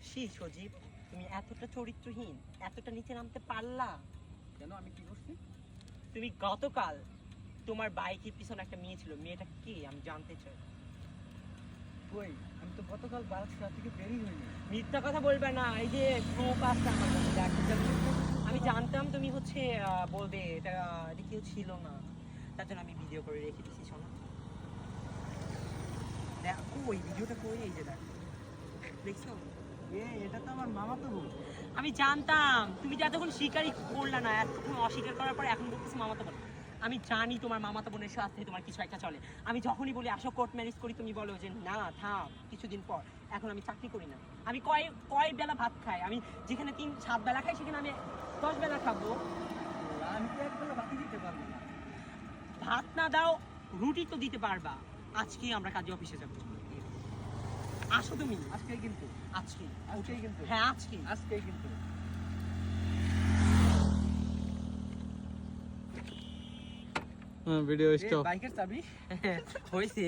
শী সজীব, তুমি এতটা চরিত্রহীন, এতটা নিচে নামতে পারলা কেন? আমি কি করছি? তুমি গতকাল তোমার বাইকের পিছনে একটা মেয়ে ছিল, মেয়েটা কে আমি জানতে চাই। কই, আমি তো গতকাল বারাকসা থেকে বেরিয়ে হইনি। মিথ্যা কথা বলবে না, এই যে প্রুফ আছে আমার কাছে, দেখো। আমি জানতাম তুমি হচ্ছে বলবে এটা এটা কেউ ছিল না, তার জন্য আমি ভিডিও করে রেখে দিয়েছি। শোনো, দেখো ওই ভিডিওটা করে, এই যে দেখো, দেখছো? এটা তো আমার মামা তো বোন। আমি জানতাম তুমি যে এতক্ষণ স্বীকারই করলা না, এতক্ষণ অস্বীকার করার পর এখন বলতেছি মামাতো বোন। আমি জানি তোমার মামাতো বোনের সাথে তোমার কিছু একটা চলে। আমি যখনই বলি আসো কোর্ট ম্যারেজ করি, তুমি বলো যে না থাম কিছুদিন পর। এখন আমি চাকরি করি না, আমি কয় বেলা ভাত খাই, আমি যেখানে 3-7 বেলা খাই সেখানে আমি 10 বেলা খাবো। আমি তো একবেলা বাকি দিতে পারবো না। ভাত না দাও রুটি তো দিতে পারবা। আজকেই আমরা কাজে অফিসে যাবো, আসো তুমি। আজকেই কিন্তু, আজকেই আজকেই কিন্তু, হ্যাঁ আজকেই। আজকেই কিন্তু। Video stop. বাইকের চাবি হয়েছে।